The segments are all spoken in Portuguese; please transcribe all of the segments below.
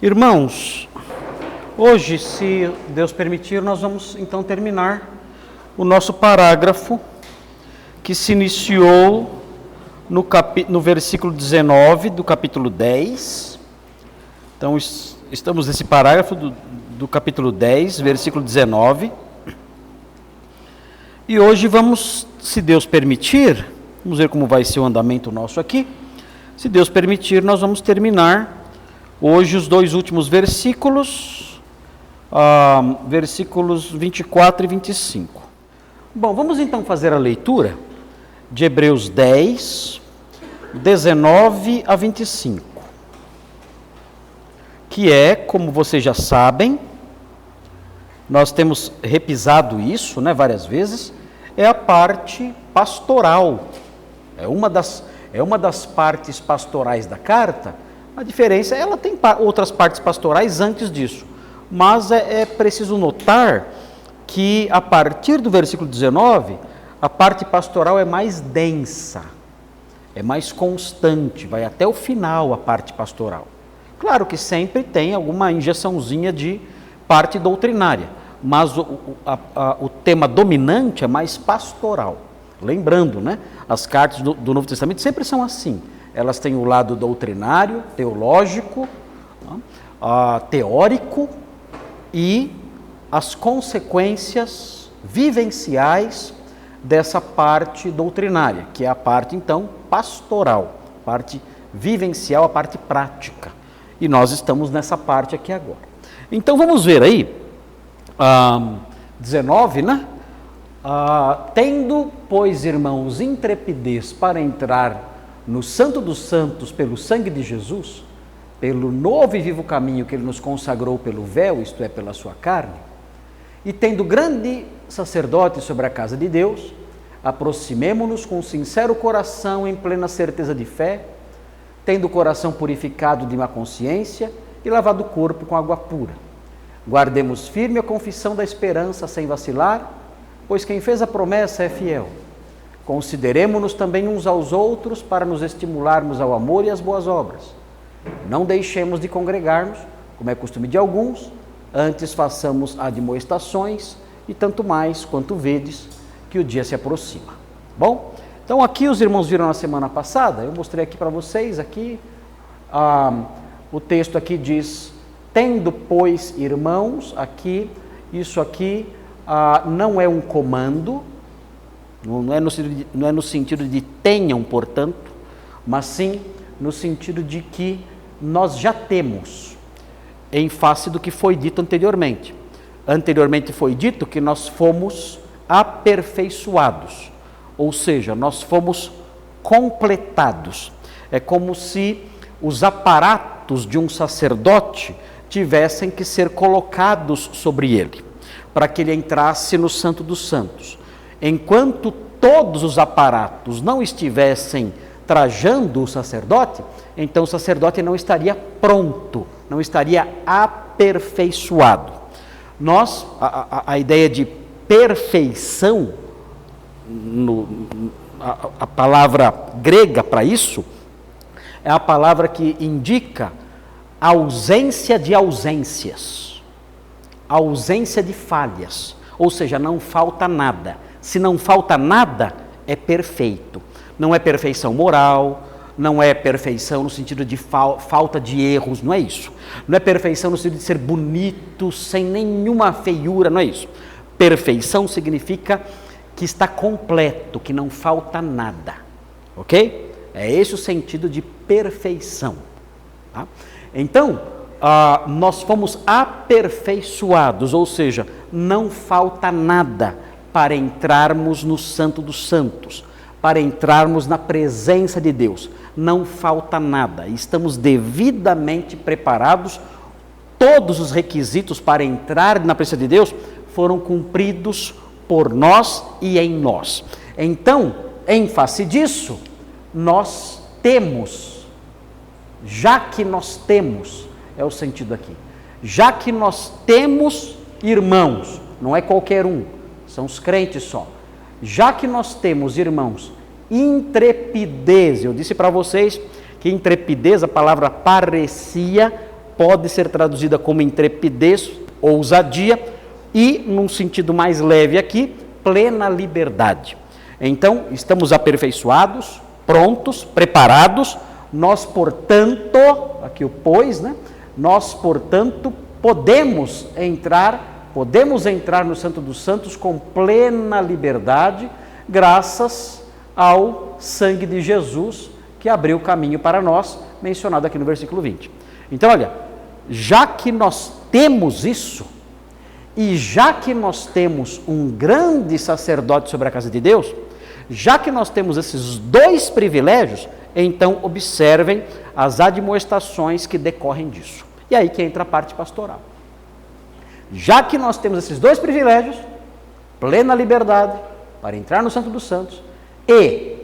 Irmãos, hoje, se Deus permitir, nós vamos então terminar o nosso parágrafo que se iniciou no versículo 19 do capítulo 10. Então, estamos nesse parágrafo do capítulo 10, versículo 19. E hoje vamos, se Deus permitir, vamos ver como vai ser o andamento nosso aqui. Se Deus permitir, nós vamos terminar hoje os dois últimos versículos, versículos 24 e 25. Bom, vamos então fazer a leitura de Hebreus 10, 19 a 25. Que é, como vocês já sabem, nós temos repisado isso, várias vezes, é a parte pastoral. É uma das partes pastorais da carta. A diferença, ela tem outras partes pastorais antes disso, mas é preciso notar que a partir do versículo 19, a parte pastoral é mais densa, é mais constante, vai até o final a parte pastoral. Claro que sempre tem alguma injeçãozinha de parte doutrinária, mas o tema dominante é mais pastoral. Lembrando, as cartas do Novo Testamento sempre são assim. Elas têm o lado doutrinário, teológico, teórico e as consequências vivenciais dessa parte doutrinária, que é a parte, então, pastoral, a parte vivencial, a parte prática. E nós estamos nessa parte aqui agora. Então, vamos ver aí, 19, tendo, pois, irmãos, intrepidez para entrar no Santo dos Santos pelo sangue de Jesus, pelo novo e vivo caminho que Ele nos consagrou pelo véu, isto é, pela sua carne, e tendo grande sacerdote sobre a casa de Deus, aproximemo-nos com sincero coração, em plena certeza de fé, tendo o coração purificado de má consciência e lavado o corpo com água pura. Guardemos firme a confissão da esperança sem vacilar, pois quem fez a promessa é fiel. Consideremo-nos também uns aos outros para nos estimularmos ao amor e às boas obras. Não deixemos de congregar-nos, como é costume de alguns, antes façamos admoestações, e tanto mais quanto vedes que o dia se aproxima. Bom, então aqui os irmãos viram na semana passada, eu mostrei aqui para vocês, aqui, o texto aqui diz, tendo, pois, irmãos, aqui, isso aqui não é um comando, não é no sentido de tenham, portanto, mas sim no sentido de que nós já temos, em face do que foi dito anteriormente. Anteriormente foi dito que nós fomos aperfeiçoados, ou seja, nós fomos completados. É como se os aparatos de um sacerdote tivessem que ser colocados sobre ele, para que ele entrasse no Santo dos Santos. Enquanto todos os aparatos não estivessem trajando o sacerdote, então o sacerdote não estaria pronto, não estaria aperfeiçoado. A ideia de perfeição, a palavra grega para isso, é a palavra que indica ausência de ausências, ausência de falhas, ou seja, não falta nada. Se não falta nada, é perfeito. Não é perfeição moral, não é perfeição no sentido de falta de erros, não é isso. Não é perfeição no sentido de ser bonito, sem nenhuma feiura, não é isso. Perfeição significa que está completo, que não falta nada, ok? É esse o sentido de perfeição. Tá? Então, nós fomos aperfeiçoados, ou seja, não falta nada para entrarmos no Santo dos Santos, para entrarmos na presença de Deus. Não falta nada, estamos devidamente preparados, todos os requisitos para entrar na presença de Deus foram cumpridos por nós e em nós. Então, em face disso, nós temos, já que nós temos, é o sentido aqui, já que nós temos irmãos, não é qualquer um, são os crentes só. Já que nós temos, irmãos, intrepidez, eu disse para vocês que intrepidez, a palavra parecia, pode ser traduzida como intrepidez, ousadia, e, num sentido mais leve aqui, plena liberdade. Então, estamos aperfeiçoados, prontos, preparados, nós, portanto, aqui o pois, né? Nós, portanto, podemos entrar no Santo dos Santos com plena liberdade, graças ao sangue de Jesus, que abriu o caminho para nós, mencionado aqui no versículo 20. Então, olha, já que nós temos isso, e já que nós temos um grande sacerdote sobre a casa de Deus, já que nós temos esses dois privilégios, então observem as admoestações que decorrem disso. E aí que entra a parte pastoral. Já que nós temos esses dois privilégios, plena liberdade para entrar no Santo dos Santos, e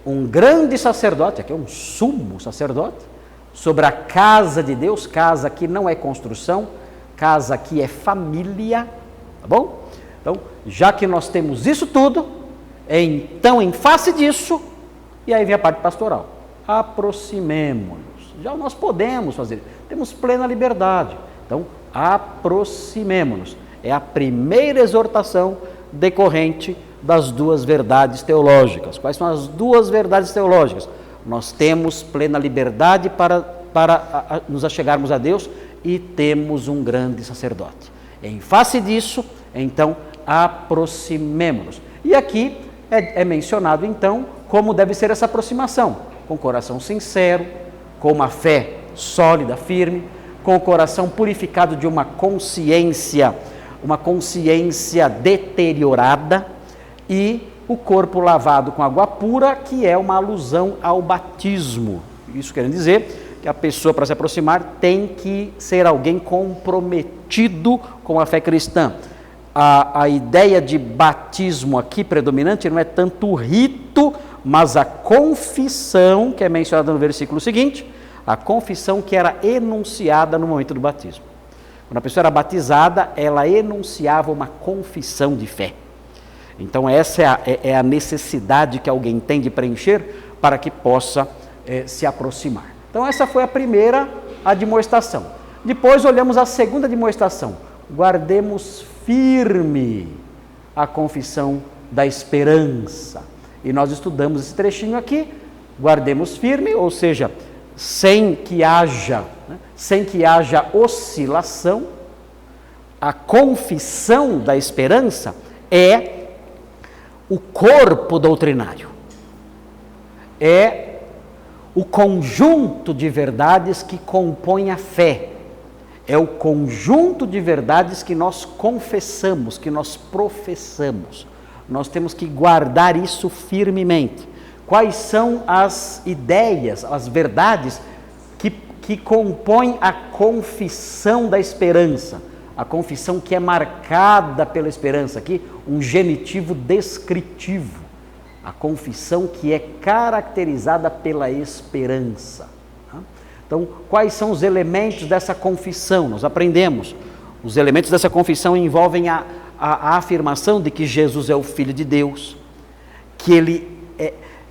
um grande sacerdote, aqui é um sumo sacerdote, sobre a casa de Deus, casa que não é construção, casa que é família, tá bom? Então, já que nós temos isso tudo, então, em face disso, e aí vem a parte pastoral, aproximemo-nos. Já nós podemos fazer, temos plena liberdade. Então, aproximemo-nos. É a primeira exortação decorrente das duas verdades teológicas. Quais são as duas verdades teológicas? Nós temos plena liberdade para nos achegarmos a Deus e temos um grande sacerdote. Em face disso, então, aproximemo-nos. E aqui é mencionado, então, como deve ser essa aproximação. Com coração sincero, com uma fé sólida, firme, com o coração purificado de uma consciência deteriorada, e o corpo lavado com água pura, que é uma alusão ao batismo. Isso quer dizer que a pessoa, para se aproximar, tem que ser alguém comprometido com a fé cristã. A ideia de batismo aqui predominante não é tanto o rito, mas a confissão, que é mencionada no versículo seguinte, a confissão que era enunciada no momento do batismo. Quando a pessoa era batizada, ela enunciava uma confissão de fé. Então essa é a necessidade que alguém tem de preencher para que possa se aproximar. Então essa foi a primeira admoestação. Depois olhamos a segunda admoestação. Guardemos firme a confissão da esperança. E nós estudamos esse trechinho aqui. Guardemos firme, ou seja, sem que haja oscilação. A confissão da esperança é o corpo doutrinário, é o conjunto de verdades que compõe a fé, é o conjunto de verdades que nós confessamos, que nós professamos. Nós temos que guardar isso firmemente. Quais são as ideias, as verdades que compõem a confissão da esperança? A confissão que é marcada pela esperança, aqui um genitivo descritivo. A confissão que é caracterizada pela esperança. Então, quais são os elementos dessa confissão? Nós aprendemos. Os elementos dessa confissão envolvem a afirmação de que Jesus é o Filho de Deus, que Ele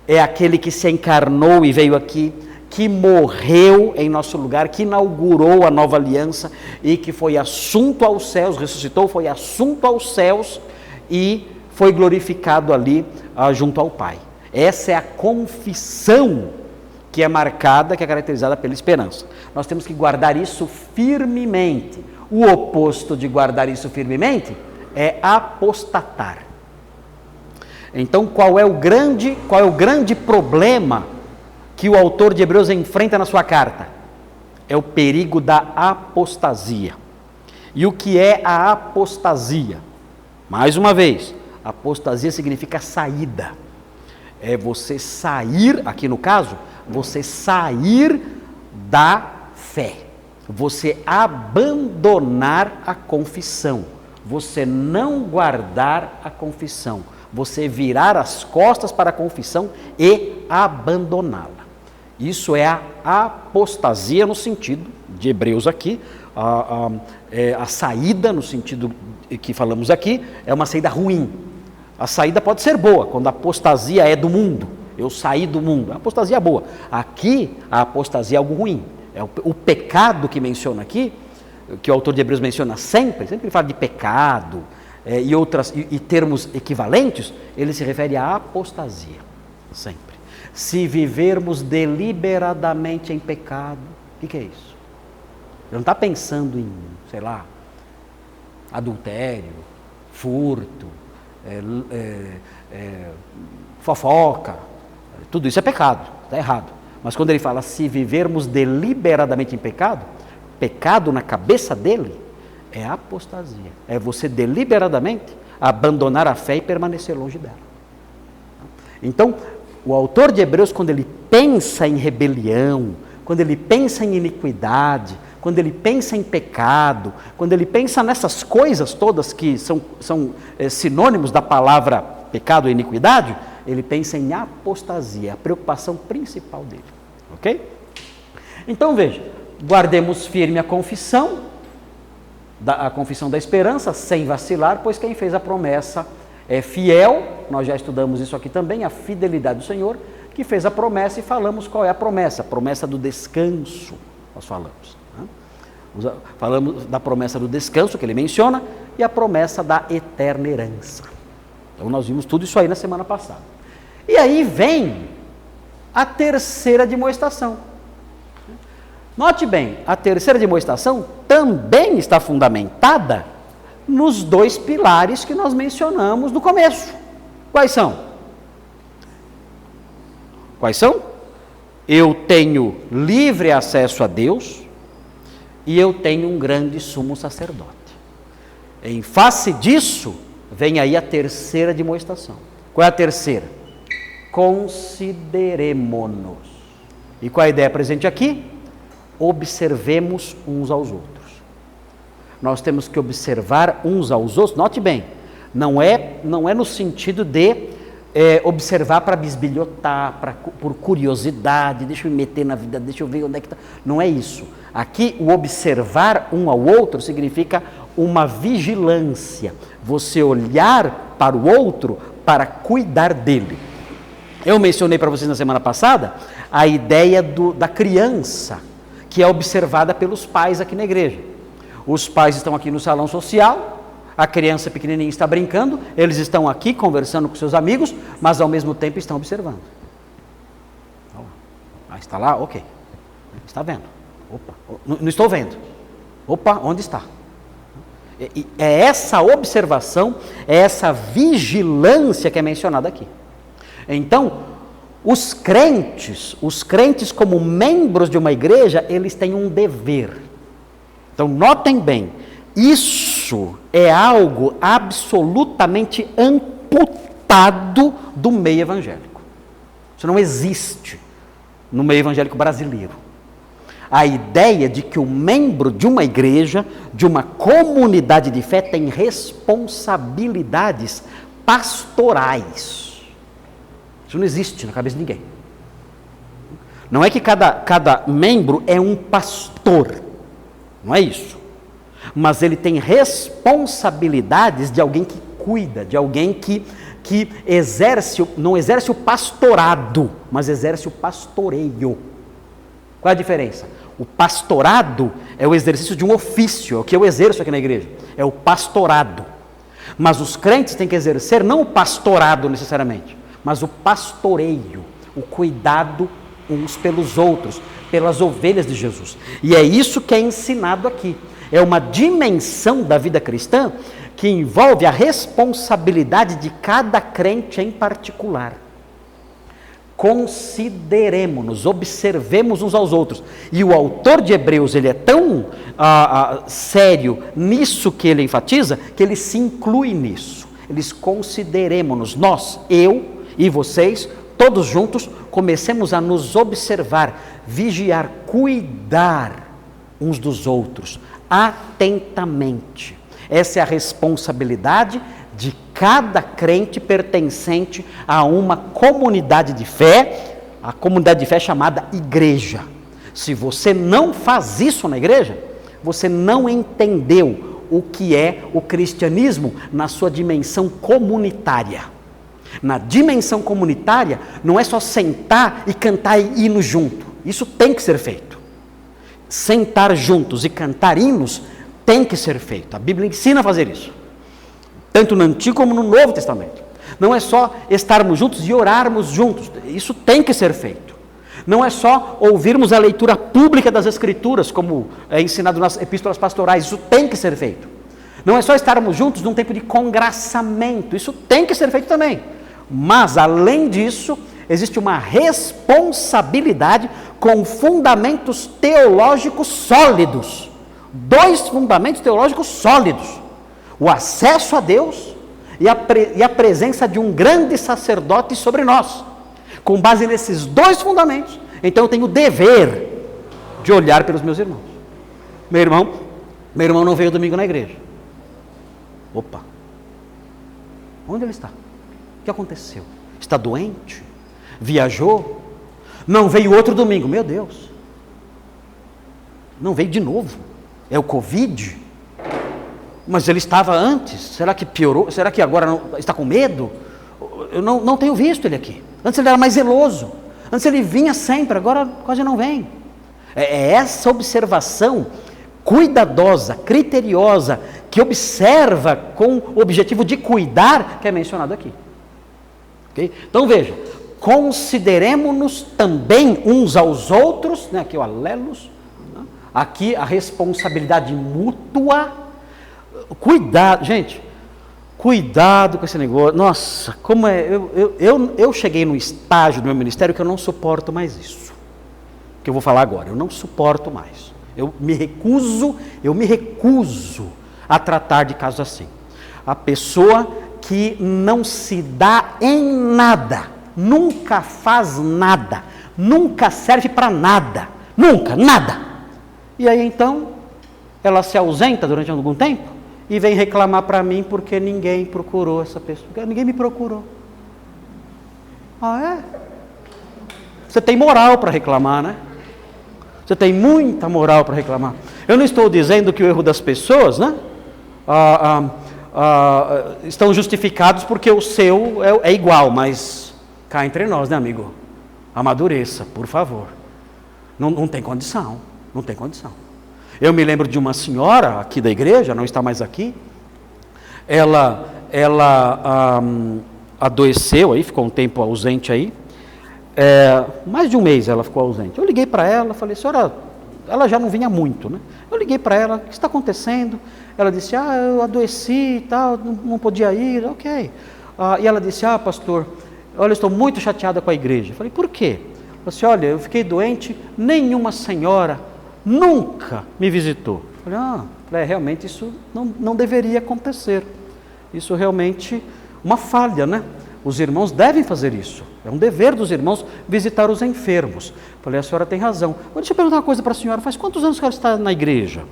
é aquele que se encarnou e veio aqui, que morreu em nosso lugar, que inaugurou a nova aliança e que foi assunto aos céus, ressuscitou, foi assunto aos céus e foi glorificado ali junto ao Pai. Essa é a confissão que é marcada, que é caracterizada pela esperança. Nós temos que guardar isso firmemente. O oposto de guardar isso firmemente é apostatar. Então, qual é o grande problema que o autor de Hebreus enfrenta na sua carta? É o perigo da apostasia. E o que é a apostasia? Mais uma vez, apostasia significa saída. É você sair, aqui no caso, você sair da fé. Você abandonar a confissão. Você não guardar a confissão. Você virar as costas para a confissão e abandoná-la. Isso é a apostasia no sentido de Hebreus aqui, a saída no sentido que falamos aqui, é uma saída ruim. A saída pode ser boa, quando a apostasia é do mundo, eu saí do mundo, a apostasia é boa. Aqui, a apostasia é algo ruim, o pecado que menciona aqui, que o autor de Hebreus menciona sempre ele fala de pecado e termos equivalentes, ele se refere à apostasia, sempre. Se vivermos deliberadamente em pecado, o que é isso? Ele não está pensando em, sei lá, adultério, furto, fofoca, tudo isso é pecado, está errado. Mas quando ele fala se vivermos deliberadamente em pecado, pecado na cabeça dele é apostasia. É você deliberadamente abandonar a fé e permanecer longe dela. Então, o autor de Hebreus, quando ele pensa em rebelião, quando ele pensa em iniquidade, quando ele pensa em pecado, quando ele pensa nessas coisas todas que são sinônimos da palavra pecado e iniquidade, ele pensa em apostasia, a preocupação principal dele. Ok? Então veja, guardemos firme a confissão da esperança, sem vacilar, pois quem fez a promessa é fiel. Nós já estudamos isso aqui também, a fidelidade do Senhor, que fez a promessa, e falamos qual é a promessa do descanso, nós falamos. Né? Falamos da promessa do descanso que ele menciona e a promessa da eterna herança. Então nós vimos tudo isso aí na semana passada. E aí vem a terceira admoestação. Note bem, a terceira admoestação também está fundamentada nos dois pilares que nós mencionamos no começo. Quais são? Quais são? Eu tenho livre acesso a Deus e eu tenho um grande sumo sacerdote. Em face disso, vem aí a terceira admoestação. Qual é a terceira? Consideremo-nos. E qual é a ideia presente aqui? Observemos uns aos outros. Nós temos que observar uns aos outros. Note bem, não é no sentido de observar para bisbilhotar, por curiosidade, deixa eu me meter na vida, deixa eu ver onde é que está. Não é isso. Aqui, o observar um ao outro significa uma vigilância. Você olhar para o outro para cuidar dele. Eu mencionei para vocês na semana passada a ideia da criança, que é observada pelos pais aqui na igreja. Os pais estão aqui no salão social, a criança pequenininha está brincando, eles estão aqui conversando com seus amigos, mas ao mesmo tempo estão observando. Está lá? Ok. Está vendo? Opa, não estou vendo. Opa, onde está? É essa observação, é essa vigilância que é mencionada aqui. Então, os crentes como membros de uma igreja, eles têm um dever. Então, notem bem, isso é algo absolutamente amputado do meio evangélico. Isso não existe no meio evangélico brasileiro. A ideia de que o membro de uma igreja, de uma comunidade de fé, tem responsabilidades pastorais. Isso não existe na cabeça de ninguém. Não é que cada membro é um pastor. Não é isso. Mas ele tem responsabilidades de alguém que cuida, de alguém que não exerce o pastorado, mas exerce o pastoreio. Qual é a diferença? O pastorado é o exercício de um ofício, é o que eu exerço aqui na igreja. É o pastorado. Mas os crentes têm que exercer não o pastorado necessariamente, mas o pastoreio, o cuidado uns pelos outros, pelas ovelhas de Jesus. E é isso que é ensinado aqui. É uma dimensão da vida cristã que envolve a responsabilidade de cada crente em particular. Consideremos-nos, observemos uns aos outros. E o autor de Hebreus, ele é tão sério nisso que ele enfatiza, que ele se inclui nisso. Eles consideremos-nos, nós, eu e vocês, todos juntos, comecemos a nos observar, vigiar, cuidar uns dos outros, atentamente. Essa é a responsabilidade de cada crente pertencente a uma comunidade de fé, a comunidade de fé chamada igreja. Se você não faz isso na igreja, você não entendeu o que é o cristianismo na sua dimensão comunitária. Na dimensão comunitária, não é só sentar e cantar hino junto. Isso tem que ser feito. sentar juntos e cantar hinos tem que ser feito. A Bíblia ensina a fazer isso, tanto no Antigo como no Novo Testamento. Não é só estarmos juntos e orarmos juntos, isso tem que ser feito. Não é só ouvirmos a leitura pública das Escrituras, como é ensinado nas epístolas pastorais, isso tem que ser feito. Não é só estarmos juntos num tempo de congraçamento, isso tem que ser feito também. Mas, além disso, existe uma responsabilidade com fundamentos teológicos sólidos. 2 fundamentos teológicos sólidos: o acesso a Deus e a presença de um grande sacerdote sobre nós. Com base nesses 2 fundamentos, então eu tenho o dever de olhar pelos meus irmãos. Meu irmão não veio domingo na igreja. Opa! Onde ele está? O que aconteceu? Está doente? Viajou? Não veio outro domingo? Meu Deus! Não veio de novo? É o Covid? Mas ele estava antes? Será que piorou? Será que agora não, está com medo? Eu não tenho visto ele aqui. Antes ele era mais zeloso. Antes ele vinha sempre, agora quase não vem. É essa observação cuidadosa, criteriosa, que observa com o objetivo de cuidar, que é mencionado aqui. Okay? Então veja, consideremos-nos também uns aos outros, né? Aqui o alelos, né? Aqui a responsabilidade mútua. Cuidado, gente, cuidado com esse negócio. Nossa, como é, eu cheguei no estágio do meu ministério que eu não suporto mais isso, que eu vou falar agora, eu não suporto mais. Eu me recuso a tratar de casos assim. A pessoa que não se dá em nada, nunca faz nada, nunca serve para nada, nunca, nada. E aí então, ela se ausenta durante algum tempo e vem reclamar para mim porque ninguém procurou essa pessoa, ninguém me procurou. Ah, é? Você tem moral para reclamar, né? Você tem muita moral para reclamar. Eu não estou dizendo que o erro das pessoas, né, estão justificados porque o seu é igual, mas cá entre nós, né, amigo? Amadureça, por favor. Não tem condição, não tem condição. Eu me lembro de uma senhora aqui da igreja, não está mais aqui. Ela adoeceu aí, ficou um tempo ausente aí. Mais de um mês ela ficou ausente. Eu liguei para ela, falei, senhora, ela já não vinha muito, né? Eu liguei para ela, o que está acontecendo? Ela disse, eu adoeci e tal, não podia ir, ok. E ela disse, pastor, olha, eu estou muito chateada com a igreja. Eu falei, por quê? Ela disse, olha, eu fiquei doente, nenhuma senhora nunca me visitou. Eu falei, realmente isso não deveria acontecer. Isso realmente uma falha, né? Os irmãos devem fazer isso. É um dever dos irmãos visitar os enfermos. Falei, a senhora tem razão. Mas deixa eu perguntar uma coisa para a senhora. Faz quantos anos que ela está na igreja?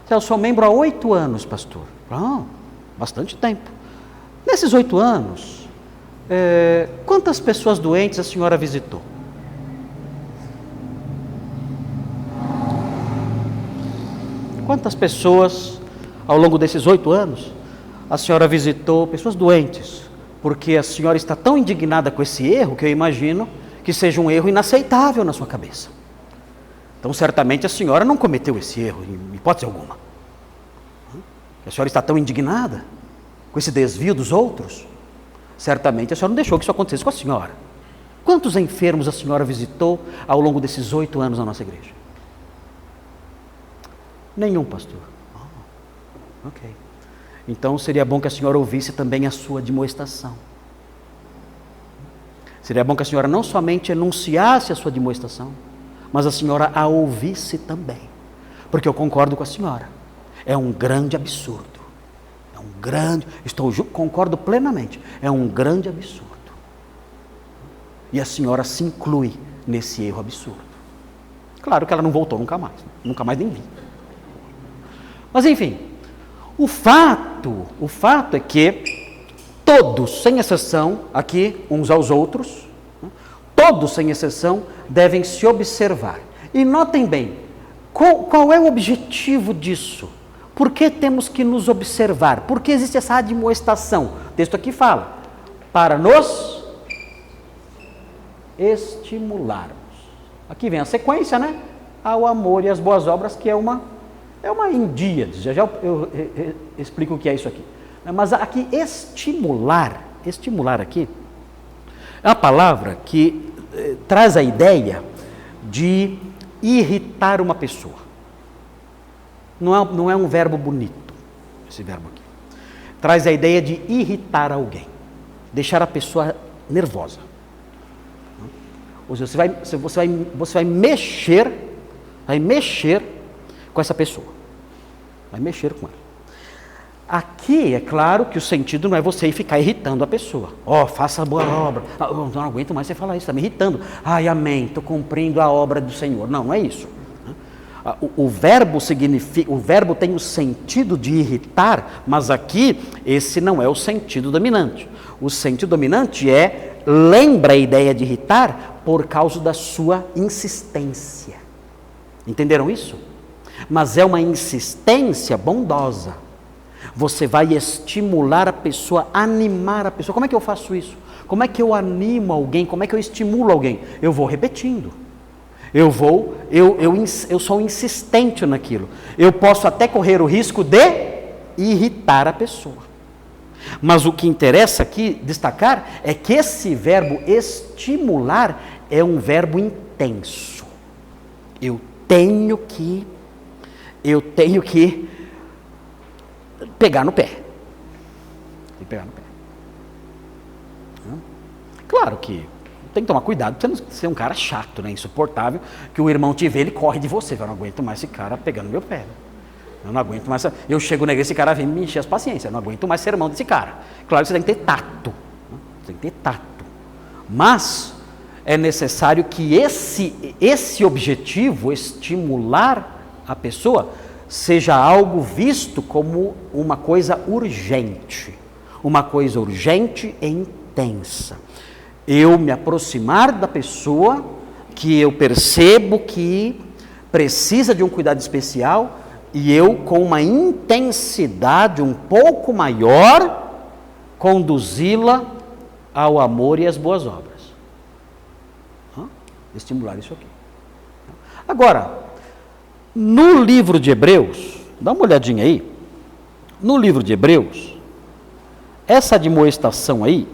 Eu sou membro há 8 anos, pastor. Bastante tempo. Nesses 8 anos, quantas pessoas doentes a senhora visitou? Quantas pessoas, ao longo desses 8 anos, a senhora visitou pessoas doentes? Porque a senhora está tão indignada com esse erro que eu imagino que seja um erro inaceitável na sua cabeça. Então, certamente a senhora não cometeu esse erro, em hipótese alguma. A senhora está tão indignada com esse desvio dos outros, certamente a senhora não deixou que isso acontecesse com a senhora. Quantos enfermos a senhora visitou ao longo desses 8 anos na nossa igreja? Nenhum, pastor. Ok. Então seria bom que a senhora ouvisse também a sua admoestação. Seria bom que a senhora não somente enunciasse a sua admoestação, mas a senhora a ouvisse também. Porque eu concordo com a senhora. É um grande absurdo. Concordo plenamente. É um grande absurdo. E a senhora se inclui nesse erro absurdo. Claro que ela não voltou nunca mais nem vi. Mas enfim, o fato é que todos, sem exceção, aqui, uns aos outros, todos, sem exceção, devem se observar. E notem bem, qual é o objetivo disso? Por que temos que nos observar? Por que existe essa admoestação? O texto aqui fala, para nos estimularmos. Aqui vem a sequência, né? ao amor e às boas obras, que é uma indíade. Já eu explico o que é isso aqui. Mas aqui, estimular aqui, é uma palavra que traz a ideia de irritar uma pessoa. Não é um verbo bonito, esse verbo aqui. Traz a ideia de irritar alguém, deixar a pessoa nervosa. Ou seja, você vai mexer com essa pessoa. Vai mexer com ela. Aqui, é claro que o sentido não é você ir ficar irritando a pessoa. Faça a boa obra. Não aguento mais você falar isso, está me irritando. Ai, amém, estou cumprindo a obra do Senhor. Não é isso. O verbo tem o sentido de irritar, mas aqui esse não é o sentido dominante. O sentido dominante lembra a ideia de irritar por causa da sua insistência. Entenderam isso? Mas é uma insistência bondosa. Você vai estimular a pessoa, animar a pessoa. Como é que eu faço isso? Como é que eu animo alguém? Como é que eu estimulo alguém? Eu vou repetindo. Eu sou insistente naquilo. Eu posso até correr o risco de irritar a pessoa. Mas o que interessa aqui destacar é que esse verbo estimular é um verbo intenso. Eu tenho que pegar no pé. Claro que tem que tomar cuidado para você não ser um cara chato, né? Insuportável, que o irmão te vê, ele corre de você. Eu não aguento mais esse cara pegando meu pé. Eu não aguento mais. Eu chego na igreja, esse cara vem me encher as paciências. Eu não aguento mais ser irmão desse cara. Claro que você tem que ter tato. Tem que ter tato. Mas é necessário que esse objetivo, estimular a pessoa, seja algo visto como uma coisa urgente. Uma coisa urgente e intensa. Eu me aproximar da pessoa que eu percebo que precisa de um cuidado especial e eu, com uma intensidade um pouco maior, conduzi-la ao amor e às boas obras. Estimular isso aqui. Agora, no livro de Hebreus, dá uma olhadinha aí, no livro de Hebreus, essa admoestação aí,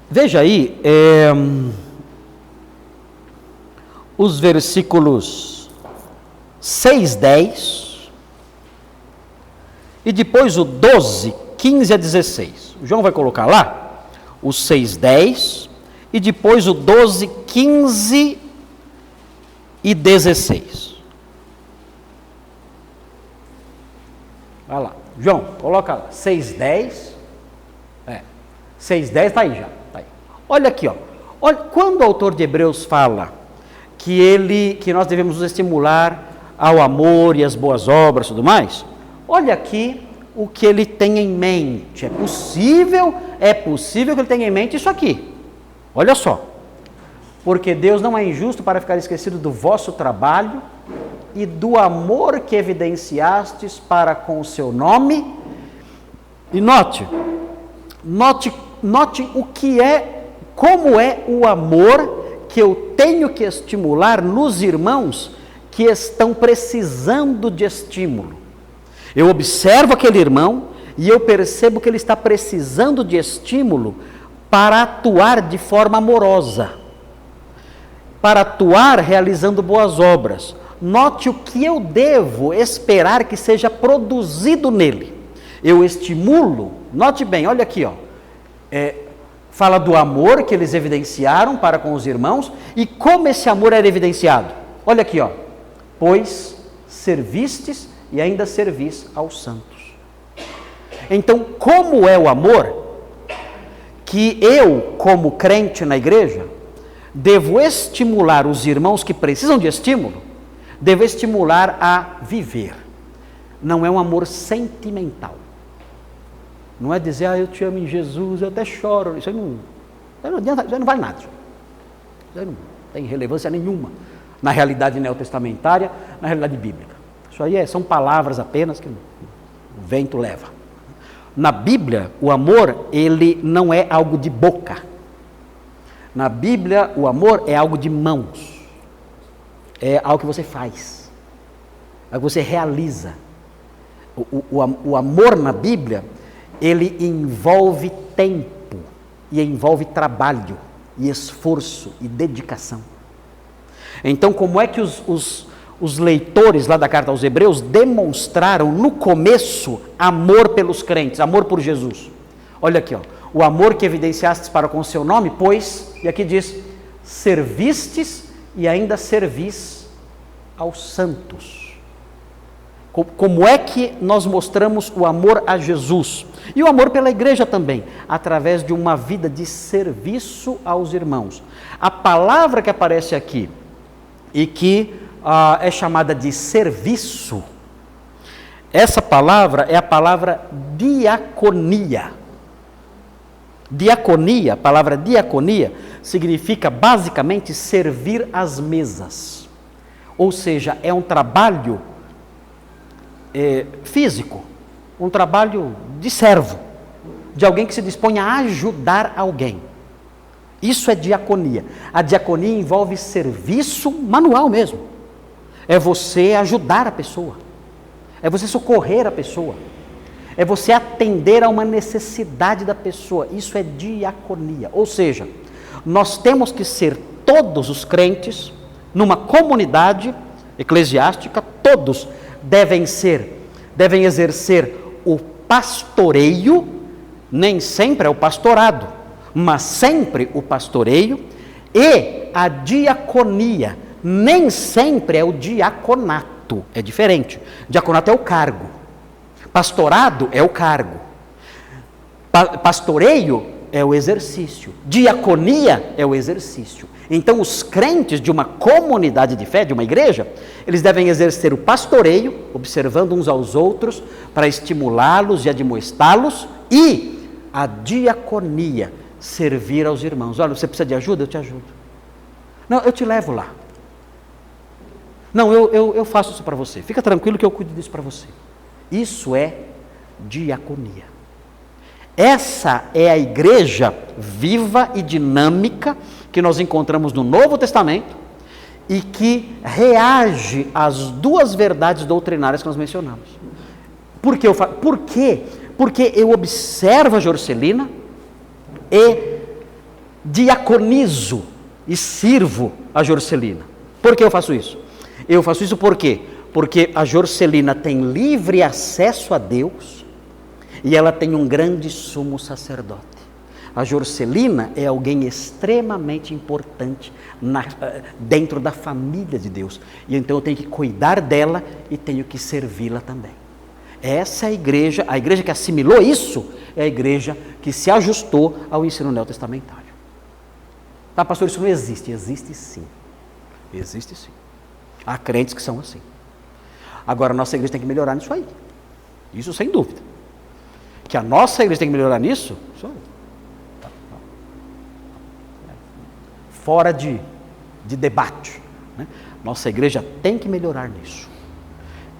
veja aí, os versículos 6, 10 e depois o 12, 15 a 16. O João vai colocar lá o 6, 10 e depois o 12, 15 e 16. Vai lá. João, coloca lá. 6, 10. 6, 10 está aí já. Tá aí. Olha aqui, ó. Olha, quando o autor de Hebreus fala que nós devemos nos estimular ao amor e às boas obras e tudo mais, olha aqui o que ele tem em mente. É possível que ele tenha em mente isso aqui. Olha só. Porque Deus não é injusto para ficar esquecido do vosso trabalho e do amor que evidenciastes para com o seu nome. E note o que como é o amor que eu tenho que estimular nos irmãos que estão precisando de estímulo. Eu observo aquele irmão e eu percebo que ele está precisando de estímulo para atuar de forma amorosa, para atuar realizando boas obras. Note o que eu devo esperar que seja produzido nele. Eu estimulo, note bem, olha aqui, ó. Fala do amor que eles evidenciaram para com os irmãos e como esse amor era evidenciado. Olha aqui, ó. Pois servistes e ainda servis aos santos. Então, como é o amor que eu, como crente na igreja, devo estimular os irmãos que precisam de estímulo, devo estimular a viver. Não é um amor sentimental. Não é dizer, eu te amo em Jesus, eu até choro. Isso aí não vale nada. Isso aí não tem relevância nenhuma na realidade neotestamentária, na realidade bíblica. Isso aí são palavras apenas que o vento leva. Na Bíblia, o amor, ele não é algo de boca. Na Bíblia, o amor é algo de mãos. É algo que você faz. É algo que você realiza. O amor na Bíblia, ele envolve tempo, e envolve trabalho, e esforço, e dedicação. Então, como é que os leitores lá da carta aos Hebreus demonstraram no começo amor pelos crentes, amor por Jesus? Olha aqui, ó, o amor que evidenciastes para com o seu nome, pois, e aqui diz, servistes e ainda servis aos santos. Como é que nós mostramos o amor a Jesus? E o amor pela igreja também, através de uma vida de serviço aos irmãos. A palavra que aparece aqui, e que é chamada de serviço, essa palavra é a palavra diaconia. Diaconia, a palavra diaconia, significa basicamente servir às mesas. Ou seja, é um trabalho físico, um trabalho de servo, de alguém que se dispõe a ajudar alguém. Isso é diaconia. A diaconia envolve serviço manual mesmo. É você ajudar a pessoa, é você socorrer a pessoa, é você atender a uma necessidade da pessoa. Isso é diaconia. Ou seja, nós temos que ser todos os crentes, numa comunidade eclesiástica, todos devem exercer o pastoreio, nem sempre é o pastorado, mas sempre o pastoreio, e a diaconia, nem sempre é o diaconato, é diferente. Diaconato é o cargo, pastorado é o cargo, pastoreio é o exercício, diaconia é o exercício. Então, os crentes de uma comunidade de fé, de uma igreja, eles devem exercer o pastoreio, observando uns aos outros, para estimulá-los e admoestá-los, e a diaconia, servir aos irmãos. Olha, você precisa de ajuda? Eu te ajudo. Não, eu te levo lá. Não, eu faço isso para você. Fica tranquilo que eu cuido disso para você. Isso é diaconia. Essa é a igreja viva e dinâmica que nós encontramos no Novo Testamento e que reage às duas verdades doutrinárias que nós mencionamos. Por quê? Porque eu observo a Jorcelina e diaconizo e sirvo a Jorcelina. Por que eu faço isso? Eu faço isso por quê? Porque a Jorcelina tem livre acesso a Deus e ela tem um grande sumo sacerdote. A Jorcelina é alguém extremamente importante dentro da família de Deus. E então eu tenho que cuidar dela e tenho que servi-la também. Essa é a igreja que assimilou isso, é a igreja que se ajustou ao ensino neotestamentário. Tá, pastor, isso não existe. Existe sim. Existe sim. Há crentes que são assim. Agora, a nossa igreja tem que melhorar nisso aí. Isso sem dúvida. Que a nossa igreja tem que melhorar nisso, isso fora de debate. Né? Nossa igreja tem que melhorar nisso.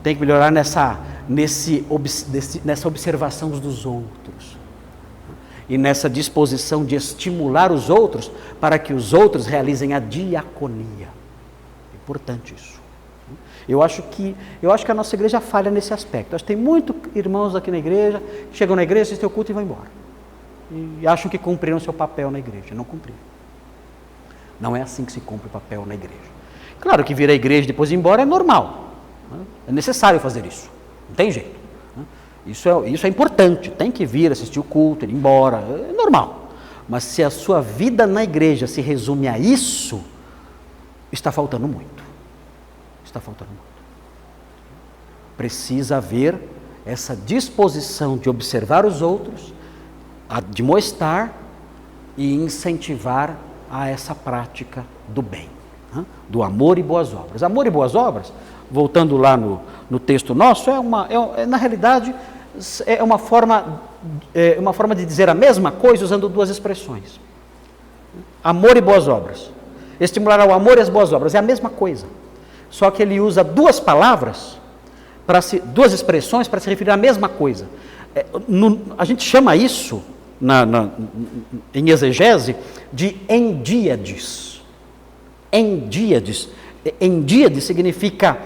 Tem que melhorar nessa observação dos outros. E nessa disposição de estimular os outros para que os outros realizem a diaconia. É importante isso. Eu acho que a nossa igreja falha nesse aspecto. Acho que tem muitos irmãos aqui na igreja que chegam na igreja, assistem o culto e vão embora. E acham que cumpriram seu papel na igreja. Não cumpriram. Não é assim que se cumpre o papel na igreja. Claro que vir à igreja e depois ir embora é normal. Né? É necessário fazer isso. Não tem jeito. Né? Isso é importante. Tem que vir, assistir o culto, ir embora. É normal. Mas se a sua vida na igreja se resume a isso, está faltando muito. Está faltando muito. Precisa haver essa disposição de observar os outros, admoestar e incentivar a essa prática do bem, do amor e boas obras. Amor e boas obras, voltando lá no texto nosso, na realidade, é uma forma de dizer a mesma coisa usando duas expressões. Amor e boas obras. Estimular ao amor e às boas obras é a mesma coisa. Só que ele usa duas palavras, duas expressões para se referir à mesma coisa. a gente chama isso, em exegese, de endíades. Endíades. Endíades significa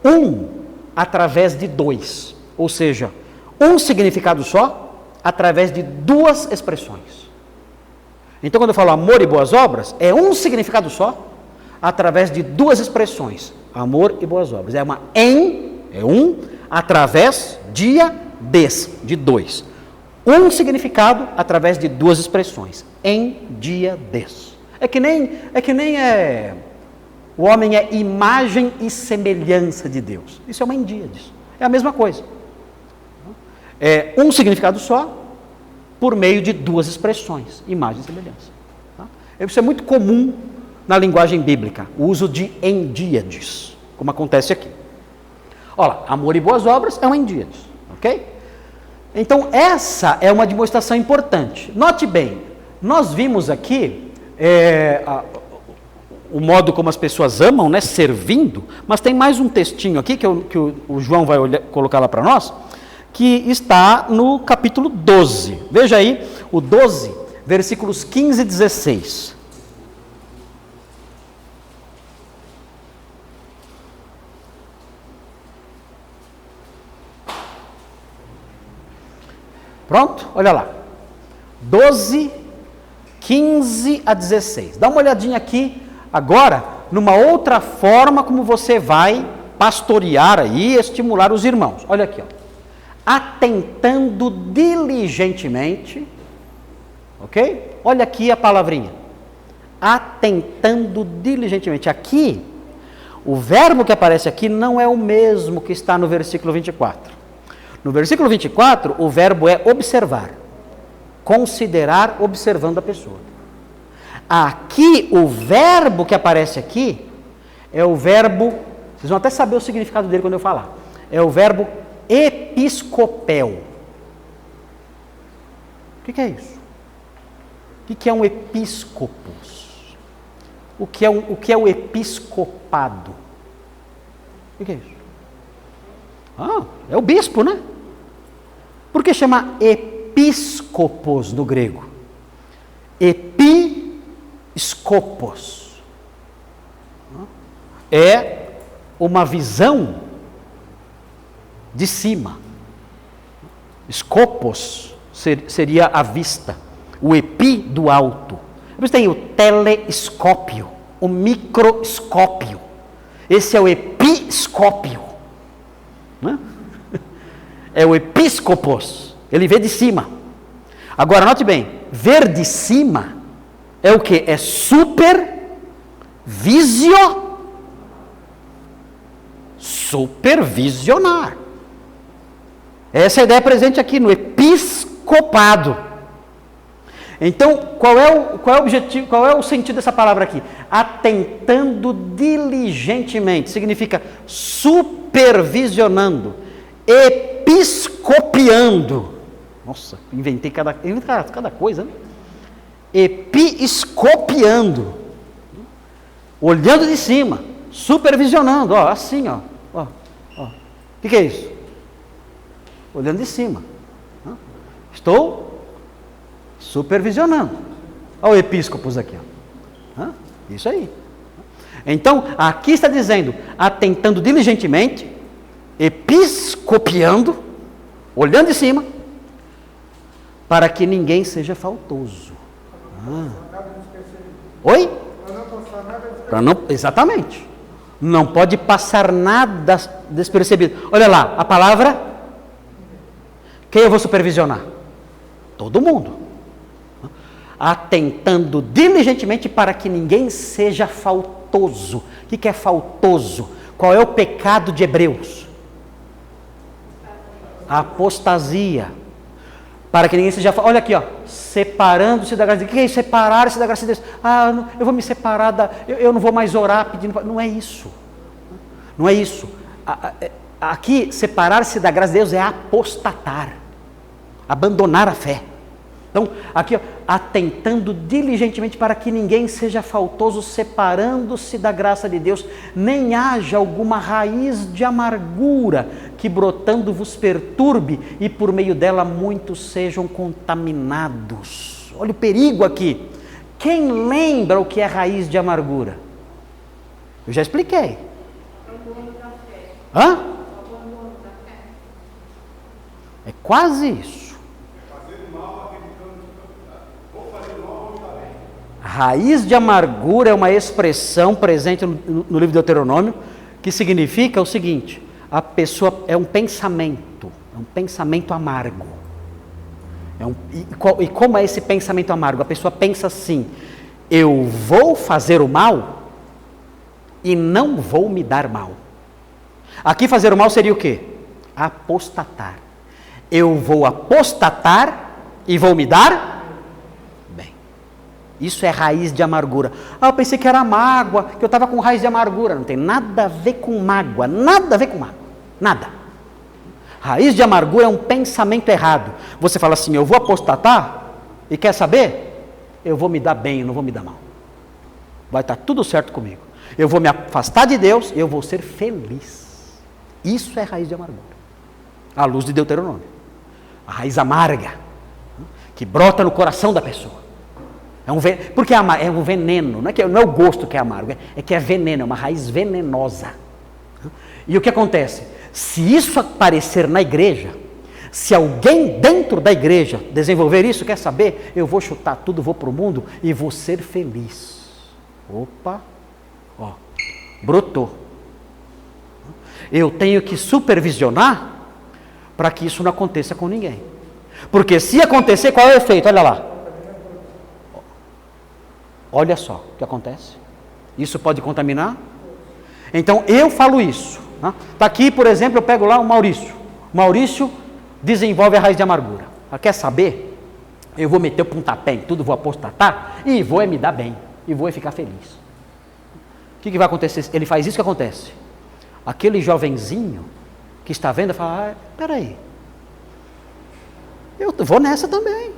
um através de dois. Ou seja, um significado só através de duas expressões. Então, quando eu falo amor e boas obras, é um significado só através de duas expressões. Amor e boas obras. É um, através, dia, de dois. Um significado através de duas expressões. Em, dia, des. É que nem o homem é imagem e semelhança de Deus. Isso é uma endíades. É a mesma coisa. É um significado só, por meio de duas expressões, imagem e semelhança. Tá? Isso é muito comum na linguagem bíblica, o uso de endíades, como acontece aqui. Olha, amor e boas obras é um endíades, ok? Então, essa é uma demonstração importante. Note bem, nós vimos aqui o modo como as pessoas amam, né, servindo, mas tem mais um textinho aqui, que o João vai colocar lá para nós, que está no capítulo 12. Veja aí, o 12, versículos 15 e 16. Pronto? Olha lá. 12, 15 a 16. Dá uma olhadinha aqui agora, numa outra forma como você vai pastorear aí, estimular os irmãos. Olha aqui, ó. Atentando diligentemente, ok? Olha aqui a palavrinha. Atentando diligentemente. Aqui, o verbo que aparece aqui não é o mesmo que está no versículo 24. No versículo 24, o verbo é observar. Considerar observando a pessoa. Aqui, o verbo que aparece aqui é o verbo, vocês vão até saber o significado dele quando eu falar. É o verbo episcopel. O que é isso? O que é um episcopos? O que é o episcopado? O que é isso? É o bispo, né? Por que chama episcopos no grego? Episkopos. É uma visão de cima. Scopos seria a vista. O epi do alto. Depois tem o telescópio, o microscópio. Esse é o episcópio. Né? É o episcopos. Ele vê de cima. Agora, note bem, ver de cima é o que? É supervisionar. Essa é a ideia presente aqui no episcopado. Então, qual é o objetivo, qual é o sentido dessa palavra aqui? Atentando diligentemente, significa supervisionando, episcopiando. Nossa, inventei cada coisa, né? Episcopiando, olhando de cima, supervisionando, ó, assim, ó. O que é isso? Olhando de cima. Estou supervisionando. Olha o episcopos aqui, ó. Isso aí. Então, aqui está dizendo, atentando diligentemente, episcopiando, olhando de cima, para que ninguém seja faltoso. Oi? Exatamente. Não pode passar nada despercebido. Olha lá, a palavra. Quem eu vou supervisionar? Todo mundo. Atentando diligentemente para que ninguém seja faltoso. O que é faltoso? Qual é o pecado de Hebreus? A apostasia. Para que ninguém seja... Olha aqui, ó. Separando-se da graça de Deus. O que é isso? Separar-se da graça de Deus. Eu vou me separar eu não vou mais orar pedindo... Não é isso. Não é isso. Aqui, separar-se da graça de Deus é apostatar. Abandonar a fé. Então, aqui, ó, atentando diligentemente para que ninguém seja faltoso, separando-se da graça de Deus, nem haja alguma raiz de amargura que brotando vos perturbe e por meio dela muitos sejam contaminados. Olha o perigo aqui. Quem lembra o que é raiz de amargura? Eu já expliquei. Hã? É quase isso. Raiz de amargura é uma expressão presente no livro de Deuteronômio, que significa o seguinte: a pessoa é um pensamento amargo. E como é esse pensamento amargo? A pessoa pensa assim: eu vou fazer o mal e não vou me dar mal. Aqui fazer o mal seria o quê? Apostatar. Eu vou apostatar e vou me dar bem. Isso é raiz de amargura. Eu pensei que era mágoa, que eu estava com raiz de amargura. Não tem nada a ver com mágoa, nada a ver com mágoa, nada. Raiz de amargura é um pensamento errado. Você fala assim: eu vou apostatar e quer saber? Eu vou me dar bem, eu não vou me dar mal. Vai estar tudo certo comigo. Eu vou me afastar de Deus, eu vou ser feliz. Isso é raiz de amargura. À luz de Deuteronômio. A raiz amarga, que brota no coração da pessoa. Porque é um veneno, não é o gosto que é amargo, é que é veneno, é uma raiz venenosa. E o que acontece? Se isso aparecer na igreja, se alguém dentro da igreja desenvolver isso, quer saber? Eu vou chutar tudo, vou para o mundo e vou ser feliz. Opa, ó, brotou. Eu tenho que supervisionar para que isso não aconteça com ninguém. Porque se acontecer, qual é o efeito? Olha lá. Olha só o que acontece. Isso pode contaminar? Então eu falo isso. Está aqui, por exemplo, eu pego lá o Maurício. O Maurício desenvolve a raiz de amargura. Quer saber? Eu vou meter o pontapé em tudo, vou apostatar e vou me dar bem. E vou ficar feliz. O que vai acontecer? Ele faz isso que acontece. Aquele jovenzinho que está vendo fala: peraí, eu vou nessa também.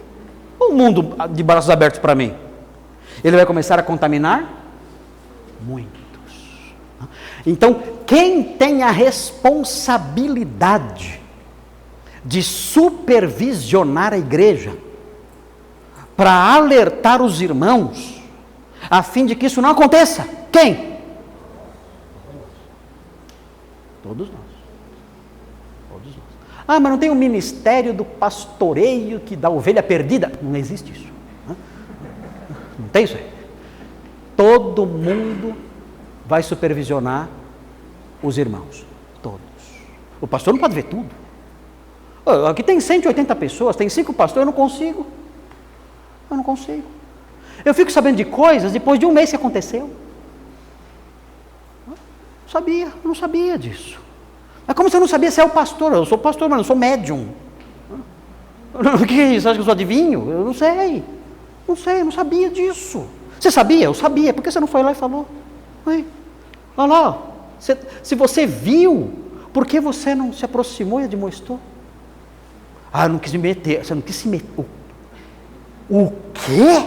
O mundo de braços abertos para mim. Ele vai começar a contaminar muitos. Então, quem tem a responsabilidade de supervisionar a igreja, para alertar os irmãos, a fim de que isso não aconteça? Quem? Todos nós. Todos nós. Mas não tem o ministério do pastoreio que dá ovelha perdida? Não existe isso. Não tem isso aí. Todo mundo vai supervisionar os irmãos. Todos. O pastor não pode ver tudo. Aqui tem 180 pessoas, tem 5 pastores, eu não consigo. Eu fico sabendo de coisas depois de um mês que aconteceu. Eu não sabia disso. É como se eu não sabia se é o pastor. Eu sou pastor, mas não sou médium. O que é isso? Acha que eu sou adivinho? Eu não sei, não sabia disso. Você sabia? Eu sabia. Por que você não foi lá e falou? Olha lá, se você viu, por que você não se aproximou e admoestou? Eu não quis me meter. Você não quis se meter. O quê?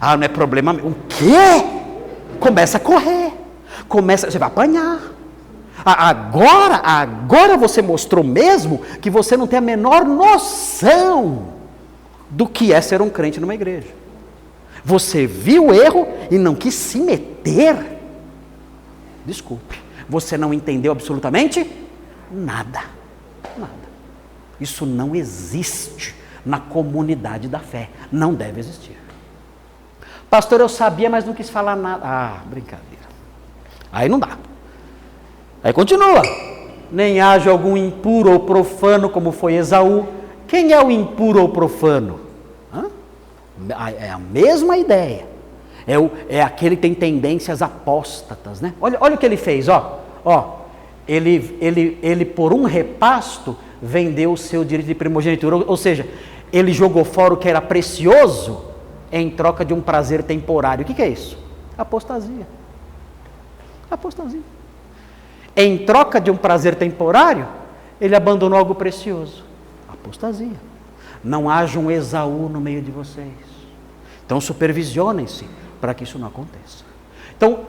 Não é problema meu. O quê? Começa a correr. Você vai apanhar. Agora você mostrou mesmo que você não tem a menor noção do que é ser um crente numa igreja. Você viu o erro e não quis se meter. Desculpe, você não entendeu absolutamente nada. Isso não existe na comunidade da fé. Não deve existir. Pastor, eu sabia, mas não quis falar nada. Brincadeira. Aí não dá. Aí continua. Nem haja algum impuro ou profano, como foi Esaú. Quem é o impuro ou profano? É a mesma ideia. É aquele que tem tendências apóstatas, né? Olha o que ele fez, Ele por um repasto vendeu o seu direito de primogenitura. Ou seja, ele jogou fora o que era precioso em troca de um prazer temporário. O que é isso? Apostasia. Em troca de um prazer temporário, ele abandonou algo precioso. Apostasia. Não haja um Esaú no meio de vocês. Então supervisionem-se para que isso não aconteça. Então,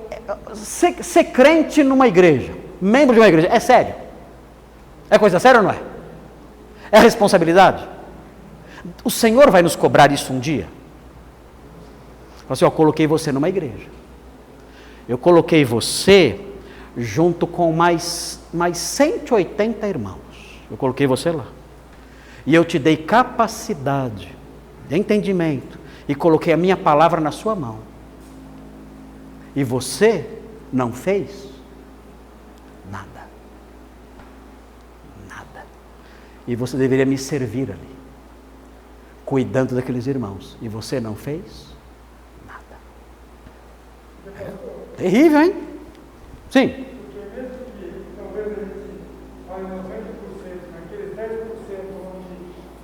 ser crente numa igreja, membro de uma igreja, é sério? É coisa séria ou não é? É responsabilidade? O Senhor vai nos cobrar isso um dia? Fala assim, eu coloquei você numa igreja. Eu coloquei você junto com mais 180 irmãos. Eu coloquei você lá. E eu te dei capacidade de entendimento. E coloquei a minha palavra na sua mão. E você não fez nada. Nada. E você deveria me servir ali, cuidando daqueles irmãos. E você não fez nada. É terrível, hein? Sim. Porque mesmo que talvez a gente fale 90%, naqueles 10% onde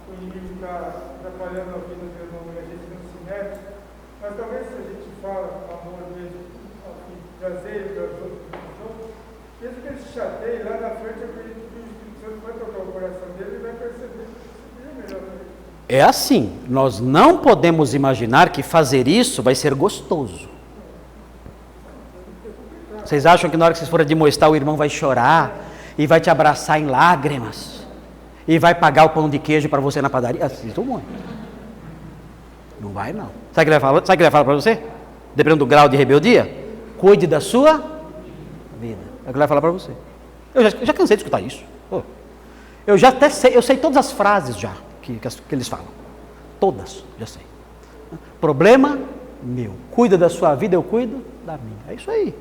o inimigo está atrapalhando a vida do irmão e a gente não se mete, mas talvez se a gente fala amor mesmo, trazer das outras pessoas, mesmo que ele se chateie, lá na frente eu acredito que o Espírito Santo vai tocar o coração dele e vai perceber que seria melhor para ele. É assim, nós não podemos imaginar que fazer isso vai ser gostoso. Vocês acham que na hora que vocês forem admoestar, o irmão vai chorar e vai te abraçar em lágrimas e vai pagar o pão de queijo para você na padaria? Assisto muito. Não vai não. Sabe o que ele vai falar? Sabe o que ele vai falar para você? Dependendo do grau de rebeldia, cuide da sua vida. É o que ele vai falar para você. Eu já cansei de escutar isso. Eu já até sei, eu sei todas as frases já que eles falam. Todas, já sei. Problema meu. Cuida da sua vida, eu cuido da minha. É isso aí.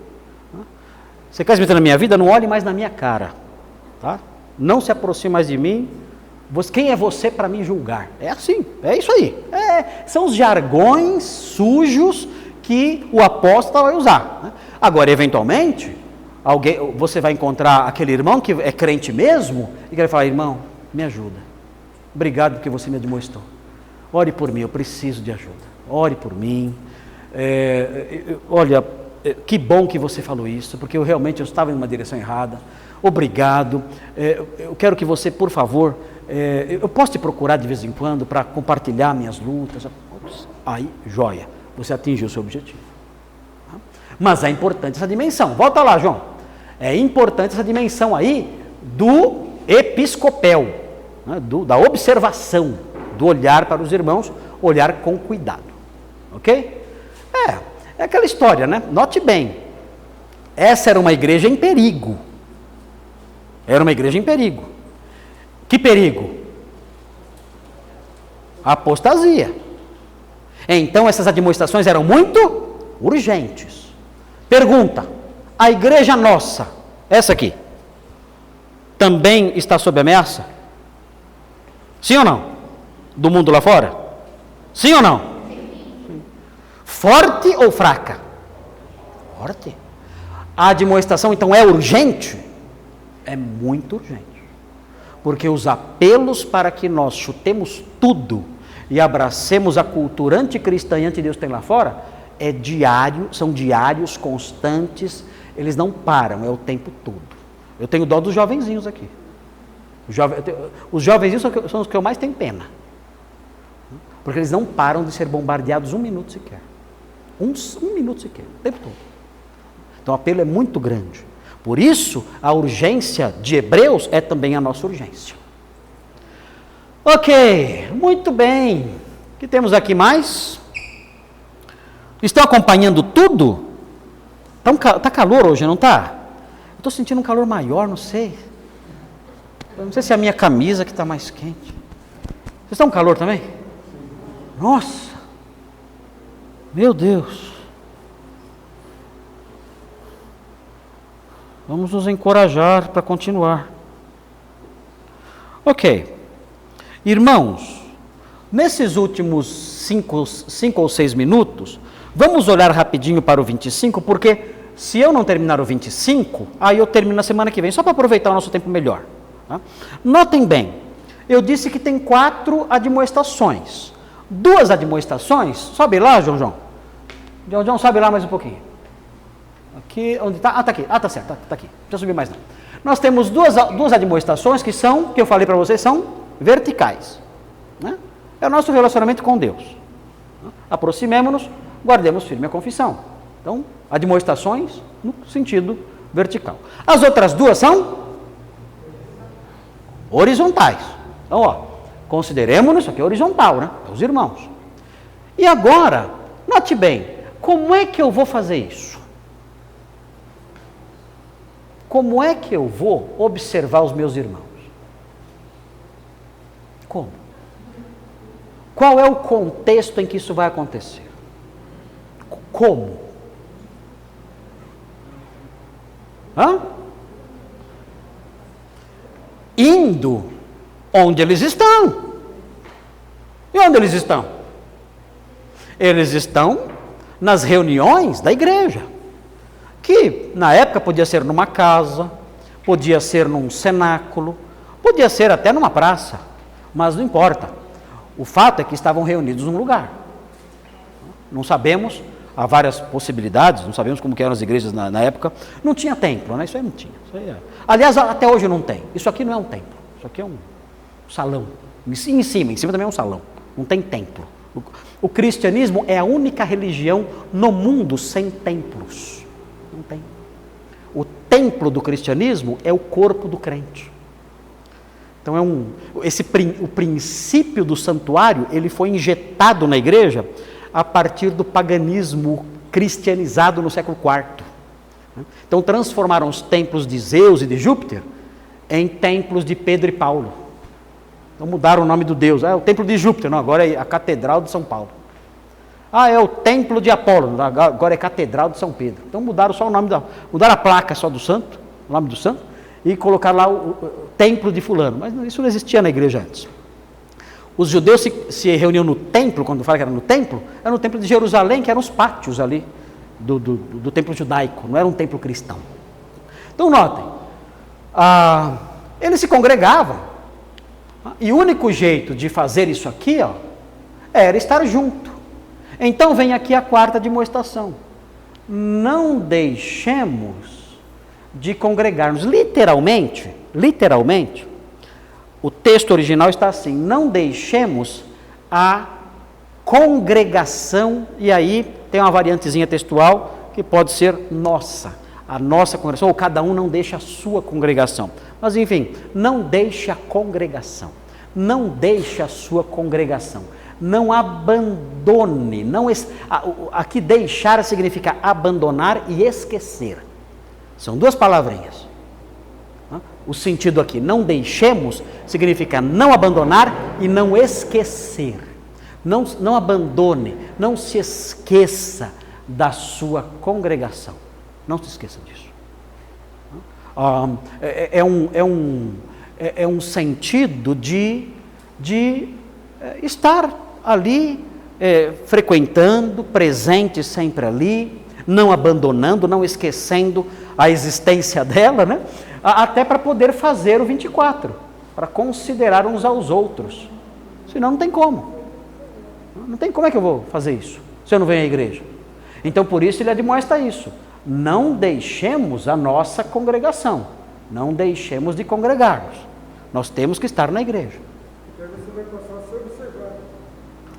Você quer se meter na minha vida? Não olhe mais na minha cara. Tá? Não se aproxime mais de mim. Quem é você para me julgar? É assim, é isso aí. São os jargões sujos que o apóstolo vai usar. Né? Agora, eventualmente, você vai encontrar aquele irmão que é crente mesmo e que vai falar, irmão, me ajuda. Obrigado porque você me admoestou. Ore por mim, eu preciso de ajuda. Ore por mim. Olha, que bom que você falou isso, porque eu estava em uma direção errada. Obrigado. Eu quero que você, por favor, eu posso te procurar de vez em quando para compartilhar minhas lutas. Aí, joia, você atingiu o seu objetivo. Mas é importante essa dimensão. Volta lá, João. É importante essa dimensão aí do episcopel, né? Da observação, do olhar para os irmãos, olhar com cuidado. Ok? É aquela história, né? Note bem, essa era uma igreja em perigo. Era uma igreja em perigo. Que perigo? A apostasia. Então essas admoestações eram muito urgentes. Pergunta, a igreja nossa, essa aqui, também está sob ameaça? Sim ou não? Do mundo lá fora? Sim ou não? Forte ou fraca? Forte. A admoestação então é urgente? É muito urgente. Porque os apelos para que nós chutemos tudo e abracemos a cultura anticristã e antideus que tem lá fora, são diários, constantes, eles não param, é o tempo todo. Eu tenho dó dos jovenzinhos aqui. Os jovenzinhos são os que eu mais tenho pena. Porque eles não param de ser bombardeados um minuto sequer. Um minuto sequer, o tempo todo. Então o apelo é muito grande. Por isso, a urgência de Hebreus é também a nossa urgência. Ok, muito bem. O que temos aqui mais? Estão acompanhando tudo? Tá calor hoje, não está? Estou sentindo um calor maior, não sei. Eu não sei se é a minha camisa que está mais quente. Vocês estão com calor também? Nossa! Meu Deus! Vamos nos encorajar para continuar. Ok. Irmãos, nesses últimos 5 ou 6 minutos, vamos olhar rapidinho para o 25, porque se eu não terminar o 25, aí eu termino na semana que vem, só para aproveitar o nosso tempo melhor. Tá? Notem bem, eu disse que tem 4 admoestações. 2 admoestações, sobe lá, João. João, sobe lá mais um pouquinho. Aqui, onde está? Está aqui. Está certo, está aqui. Não precisa subir mais não. Nós temos duas admoestações que eu falei para vocês, são verticais. Né? É o nosso relacionamento com Deus. Aproximemo-nos, guardemos firme a confissão. Então, admoestações no sentido vertical. As outras duas são horizontais. Então, ó, consideremos isso aqui horizontal, né? É os irmãos. E agora, note bem, como é que eu vou fazer isso? Como é que eu vou observar os meus irmãos? Como? Qual é o contexto em que isso vai acontecer? Como? Indo onde eles estão. E onde eles estão? Eles estão nas reuniões da igreja, que na época podia ser numa casa, podia ser num cenáculo, podia ser até numa praça, mas não importa. O fato é que estavam reunidos num lugar. Não sabemos, há várias possibilidades, não sabemos como que eram as igrejas na época. Não tinha templo, né? Isso aí não tinha. Isso aí é. Aliás, até hoje não tem. Isso aqui não é um templo, isso aqui é um salão. Em cima também é um salão. Não tem templo. O cristianismo é a única religião no mundo sem templos. Não tem. O templo do cristianismo é o corpo do crente. Então o princípio do santuário, ele foi injetado na igreja a partir do paganismo cristianizado no século IV. Então transformaram os templos de Zeus e de Júpiter em templos de Pedro e Paulo. Então mudaram o nome do Deus. É o templo de Júpiter, não, agora é a Catedral de São Paulo. É o templo de Apolo, agora é Catedral de São Pedro. Então mudaram só o nome mudaram a placa só do santo, o nome do santo, e colocaram lá o templo de fulano. Mas isso não existia na igreja antes. Os judeus se reuniam no templo, quando fala que era no templo de Jerusalém, que eram os pátios ali do templo judaico, não era um templo cristão. Então notem, eles se congregavam, e o único jeito de fazer isso aqui, era estar junto. Então vem aqui a quarta admoestação. Não deixemos de congregar-nos. Literalmente, o texto original está assim: não deixemos a congregação, e aí tem uma variantezinha textual que pode ser a nossa congregação, ou cada um não deixa a sua congregação. Mas enfim, não deixe a congregação, não deixe a sua congregação, não abandone, aqui deixar significa abandonar e esquecer, são duas palavrinhas. O sentido aqui, não deixemos, significa não abandonar e não esquecer. Não abandone, não se esqueça da sua congregação. Não se esqueça disso. É um sentido de estar ali, frequentando, presente sempre ali, não abandonando, não esquecendo a existência dela, né? Até para poder fazer o 24, para considerar uns aos outros. Senão não tem como. Não tem como é que eu vou fazer isso, se eu não venho à igreja. Então por isso ele admoesta isso. Não deixemos a nossa congregação, não deixemos de congregar-nos. Nós temos que estar na igreja. Então você vai passar a ser observado.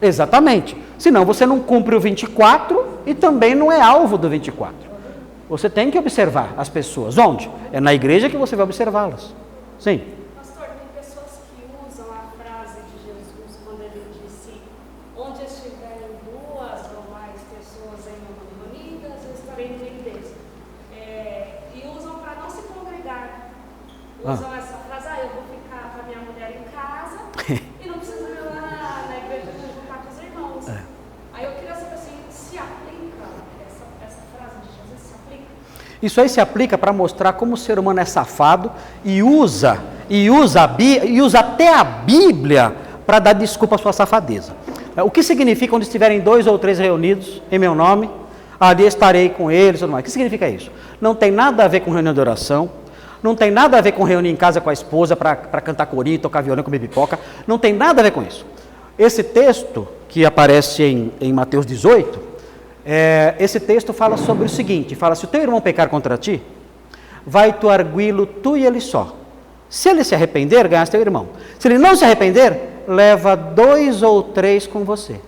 Exatamente. Senão você não cumpre o 24 e também não é alvo do 24. Você tem que observar as pessoas. Onde? É na igreja que você vai observá-las. Sim. Pastor, tem pessoas que usam a frase de Jesus quando ele disse: onde estiverem duas ou mais pessoas em meu nome reunidas, eu estarei no meio deles. E usam para não se congregar. Usam essa frase: eu vou ficar com a minha mulher em casa e não precisa ir lá na igreja para juntar com os irmãos. Aí eu queria saber assim, se aplica essa frase de Jesus, se aplica? Isso aí se aplica para mostrar como o ser humano é safado e usa até a Bíblia para dar desculpa à sua safadeza. O que significa onde estiverem 2 ou 3 reunidos em meu nome, ali estarei com eles, tudo mais. O que significa isso? Não tem nada a ver com reunião de oração, não tem nada a ver com reunir em casa com a esposa para cantar corinho, tocar violão, comer pipoca, não tem nada a ver com isso. Esse texto que aparece em Mateus 18, esse texto fala sobre o seguinte, fala: se o teu irmão pecar contra ti, vai tu arguí-lo tu e ele só. Se ele se arrepender, ganhaste teu irmão. Se ele não se arrepender, leva 2 ou 3 com você.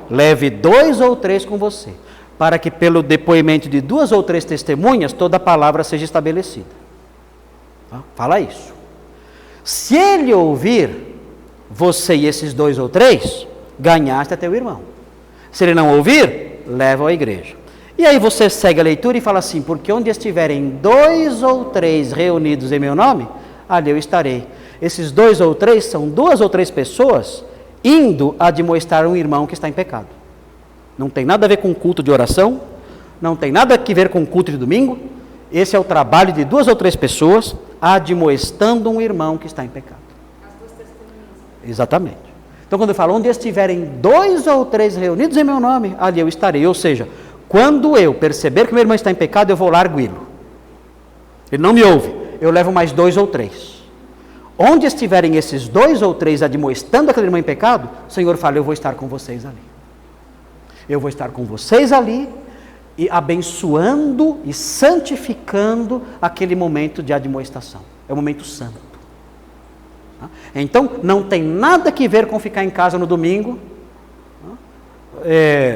Leve 2 ou 3 com você, para que pelo depoimento de 2 ou 3 testemunhas, toda a palavra seja estabelecida. Fala isso. Se ele ouvir você e esses 2 ou 3, ganhaste a teu irmão. Se ele não ouvir, leva-o à igreja. E aí você segue a leitura e fala assim: porque onde estiverem 2 ou 3 reunidos em meu nome, ali eu estarei. Esses 2 ou 3 são 2 ou 3 pessoas indo admoestar um irmão que está em pecado. Não tem nada a ver com culto de oração, não tem nada a ver com culto de domingo. Esse é o trabalho de 2 ou 3 pessoas admoestando um irmão que está em pecado. As 2 testemunhas. Exatamente. Então quando eu falo, onde estiverem 2 ou 3 reunidos em meu nome, ali eu estarei. Ou seja, quando eu perceber que meu irmão está em pecado, eu vou lá arguí-lo. Ele não me ouve, eu levo mais 2 ou 3. Onde estiverem esses 2 ou 3 admoestando aquele irmão em pecado, o Senhor fala: eu vou estar com vocês ali. Eu vou estar com vocês ali, e abençoando e santificando aquele momento de admoestação. É um momento santo. Então, não tem nada que ver com ficar em casa no domingo,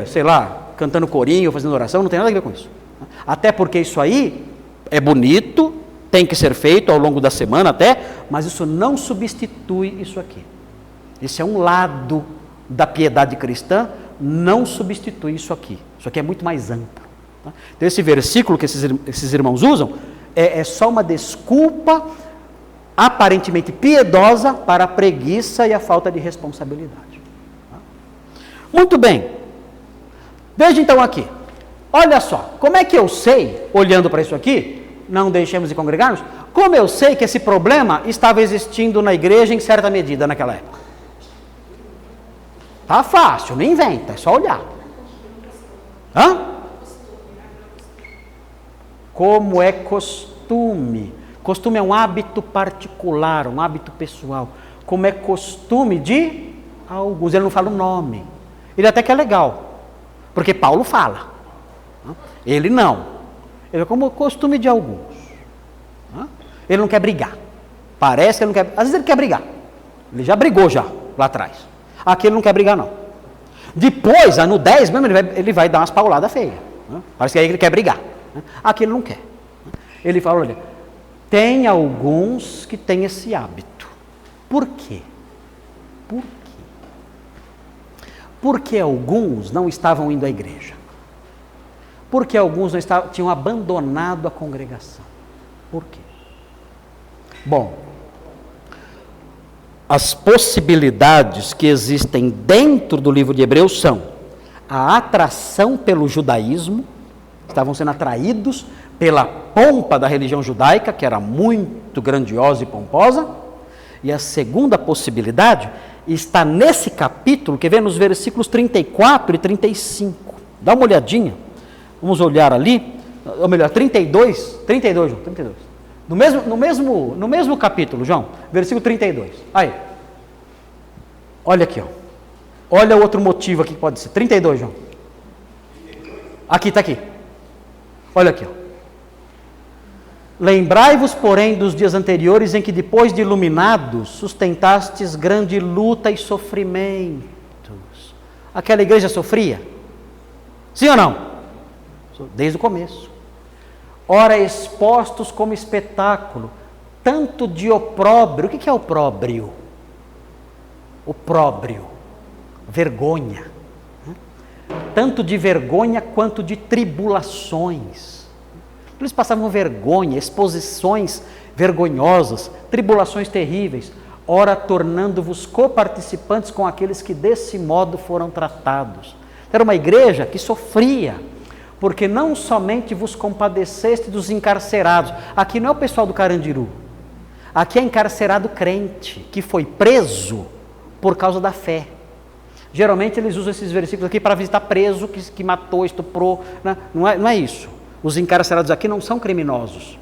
sei lá, cantando corinho, fazendo oração, não tem nada a ver com isso. Até porque isso aí é bonito, tem que ser feito ao longo da semana até, mas isso não substitui isso aqui. Esse é um lado da piedade cristã, não substitui isso aqui. Isso aqui é muito mais amplo. Então esse versículo que esses irmãos usam é só uma desculpa aparentemente piedosa para a preguiça e a falta de responsabilidade. Muito bem. Veja então aqui. Olha só, como é que eu sei, olhando para isso aqui, não deixemos de congregar-nos, como eu sei que esse problema estava existindo na igreja em certa medida naquela época? Tá fácil, não inventa, é só olhar. Como é costume. Costume é um hábito particular, um hábito pessoal. Como é costume de alguns. Ele não fala o nome. Ele até que é legal, porque Paulo fala. Ele não. Ele é como costume de alguns. Ele não quer brigar. Parece que ele não quer. Às vezes ele quer brigar. Ele já brigou lá atrás. Aqui ele não quer brigar não. Depois, no 10 mesmo, ele vai dar umas pauladas feias. Parece que aí ele quer brigar. Aqui ele não quer. Ele fala: olha, tem alguns que têm esse hábito. Por quê? Por quê? Porque alguns não estavam indo à igreja. Porque alguns não tinham abandonado a congregação. Por quê? Bom, as possibilidades que existem dentro do livro de Hebreus são a atração pelo judaísmo, estavam sendo atraídos pela pompa da religião judaica, que era muito grandiosa e pomposa, e a segunda possibilidade está nesse capítulo, que vem nos versículos 34 e 35. Dá uma olhadinha, vamos olhar ali, ou melhor, 32, João, 32. No mesmo capítulo, João, versículo 32. Aí. Olha aqui, ó. Olha outro motivo aqui que pode ser. 32, João. Aqui, está aqui. Olha aqui, ó. Lembrai-vos, porém, dos dias anteriores em que, depois de iluminados, sustentastes grande luta e sofrimentos. Aquela igreja sofria? Sim ou não? Desde o começo. Ora, expostos como espetáculo, tanto de opróbrio. O que é opróbrio? Opróbrio, vergonha. Tanto de vergonha quanto de tribulações. Eles passavam vergonha, exposições vergonhosas, tribulações terríveis, ora tornando-vos coparticipantes com aqueles que desse modo foram tratados. Era uma igreja que sofria, porque não somente vos compadeceste dos encarcerados. Aqui não é o pessoal do Carandiru. Aqui é encarcerado crente, que foi preso por causa da fé. Geralmente eles usam esses versículos aqui para visitar preso que matou, estuprou. Né? Não é isso. Os encarcerados aqui não são criminosos.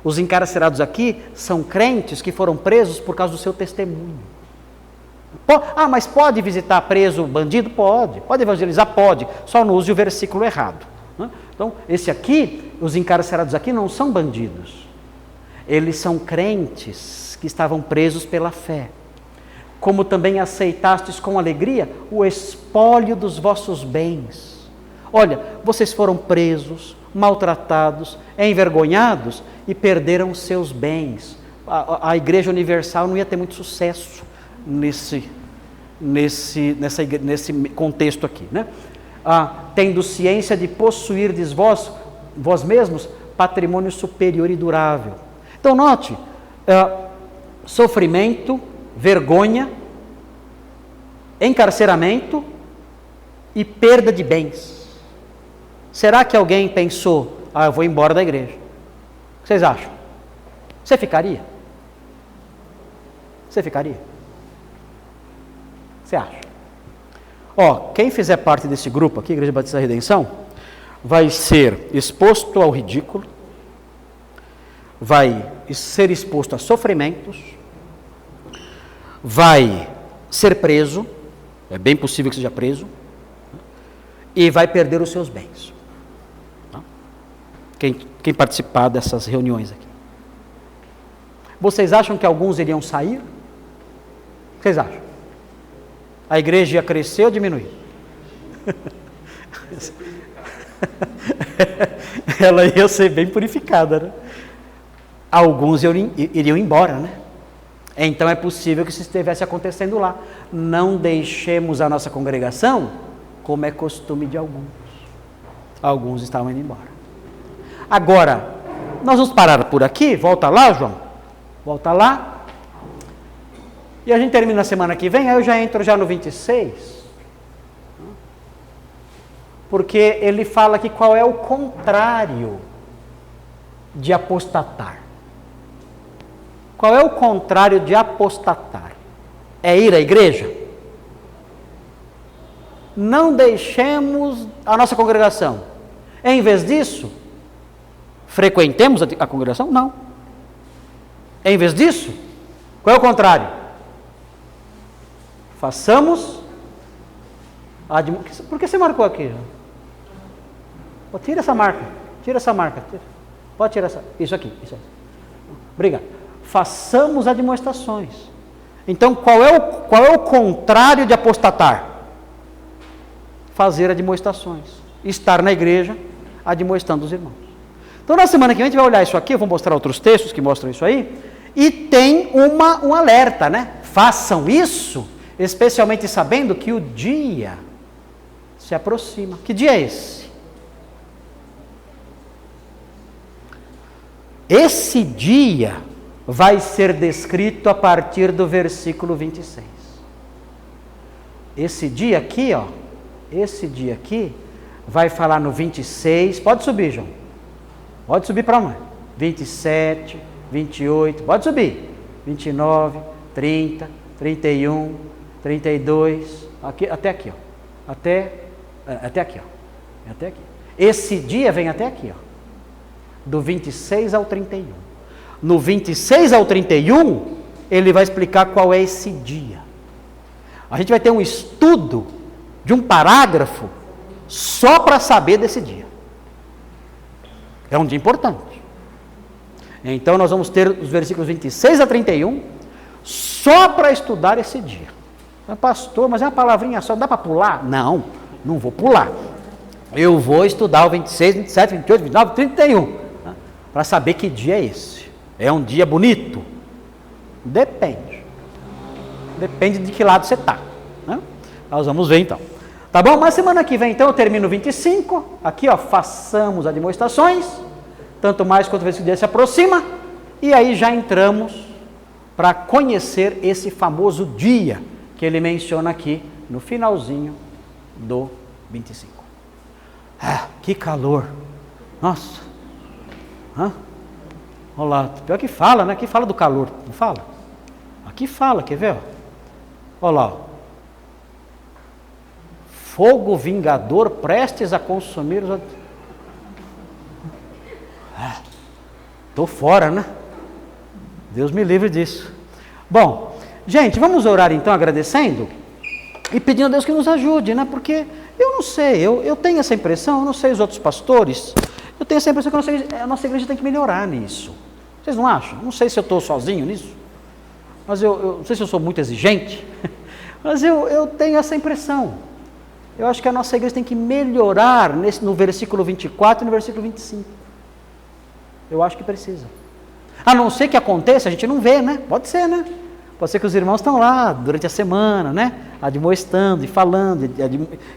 Os encarcerados aqui são crentes que foram presos por causa do seu testemunho. Mas pode visitar preso bandido? Pode. Pode evangelizar? Pode. Só não use o versículo errado. Então, os encarcerados aqui não são bandidos. Eles são crentes que estavam presos pela fé. Como também aceitastes com alegria o espólio dos vossos bens. Olha, vocês foram presos, maltratados, envergonhados e perderam os seus bens. A Igreja Universal não ia ter muito sucesso nesse contexto aqui, né? Tendo ciência de possuirdes vós mesmos patrimônio superior e durável. Então note, sofrimento, vergonha, encarceramento e perda de bens. Será que alguém pensou, eu vou embora da igreja? O que vocês acham? Você ficaria? Você ficaria? Você acha? Quem fizer parte desse grupo aqui, Igreja Batista da Redenção, vai ser exposto ao ridículo, vai ser exposto a sofrimentos, vai ser preso, é bem possível que seja preso, e vai perder os seus bens. Quem participar dessas reuniões aqui. Vocês acham que alguns iriam sair? O que vocês acham? A igreja ia crescer ou diminuir? Ela ia ser bem purificada, né? Alguns iriam embora, né? Então é possível que isso estivesse acontecendo lá. Não deixemos a nossa congregação como é costume de alguns. Alguns estavam indo embora. Agora, nós vamos parar por aqui. Volta lá, João. Volta lá. E a gente termina na semana que vem. Aí eu já entro já no 26. Porque ele fala aqui qual é o contrário de apostatar. Qual é o contrário de apostatar? É ir à igreja? Não deixemos a nossa congregação. Em vez disso, frequentemos a congregação? Não. Em vez disso, qual é o contrário? Façamos. Por que você marcou aqui? Tira essa marca. Tira essa marca. Pode tirar essa. Isso aqui. Obrigado. Façamos admoestações. Então, qual é o contrário de apostatar? Fazer admoestações. Estar na igreja, admoestando os irmãos. Então, na semana que vem, a gente vai olhar isso aqui, eu vou mostrar outros textos que mostram isso aí, e tem um alerta, né? Façam isso, especialmente sabendo que o dia se aproxima. Que dia é esse? Esse dia vai ser descrito a partir do versículo 26. Esse dia aqui, esse dia aqui, vai falar no 26, pode subir, João, pode subir para lá, 27, 28, pode subir, 29, 30, 31, 32, aqui, até aqui, até aqui, até aqui. Esse dia vem até aqui, do 26 ao 31. No 26 ao 31, ele vai explicar qual é esse dia. A gente vai ter um estudo de um parágrafo só para saber desse dia. É um dia importante. Então nós vamos ter os versículos 26 a 31 só para estudar esse dia. Pastor, mas é uma palavrinha só, não dá para pular? Não, não vou pular. Eu vou estudar o 26, 27, 28, 29, 31, para saber que dia é esse. É um dia bonito? Depende. Depende de que lado você está. Né? Nós vamos ver então. Tá bom? Mas semana que vem então eu termino 25. Aqui façamos admoestações. Tanto mais quanto esse dia se aproxima. E aí já entramos para conhecer esse famoso dia que ele menciona aqui no finalzinho do 25. Que calor. Nossa. Olha lá, pior que fala, né? Aqui fala do calor, não fala? Aqui fala, quer ver? Olha lá. Fogo vingador prestes a consumir os... Estou fora, né? Deus me livre disso. Bom, gente, vamos orar então agradecendo e pedindo a Deus que nos ajude, né? Porque eu não sei, eu tenho essa impressão, eu não sei os outros pastores, eu tenho essa impressão que a nossa igreja tem que melhorar nisso. Vocês não acham? Não sei se eu estou sozinho nisso. mas eu não sei se eu sou muito exigente, mas eu tenho essa impressão. Eu acho que a nossa igreja tem que melhorar no versículo 24 e no versículo 25. Eu acho que precisa. A não ser que aconteça, a gente não vê, né? Pode ser, né? Pode ser que os irmãos estão lá durante a semana, né? Admoestando e falando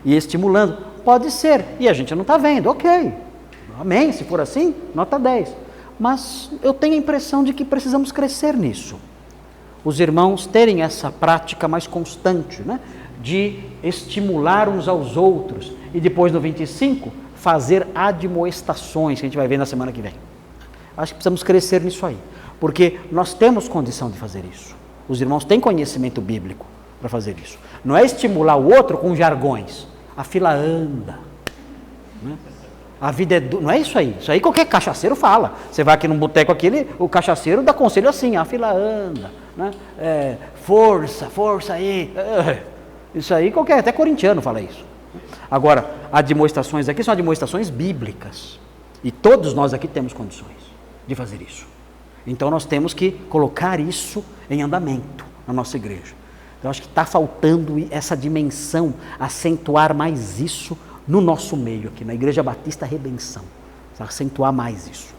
e estimulando. Pode ser. E a gente não está vendo. Ok. Amém. Se for assim, nota 10. Mas eu tenho a impressão de que precisamos crescer nisso. Os irmãos terem essa prática mais constante, né? De estimular uns aos outros. E depois no 25, fazer admoestações, que a gente vai ver na semana que vem. Acho que precisamos crescer nisso aí. Porque nós temos condição de fazer isso. Os irmãos têm conhecimento bíblico para fazer isso. Não é estimular o outro com jargões. A fila anda. Né? A vida é não é isso aí. Isso aí qualquer cachaceiro fala. Você vai aqui num boteco aqui, o cachaceiro dá conselho assim, a fila anda. Né? Força aí. Isso aí qualquer, até corintiano fala isso. Agora, admoestações aqui são admoestações bíblicas. E todos nós aqui temos condições de fazer isso. Então nós temos que colocar isso em andamento na nossa igreja. Então acho que está faltando essa dimensão, acentuar mais isso no nosso meio aqui, na Igreja Batista Redenção. Acentuar mais isso.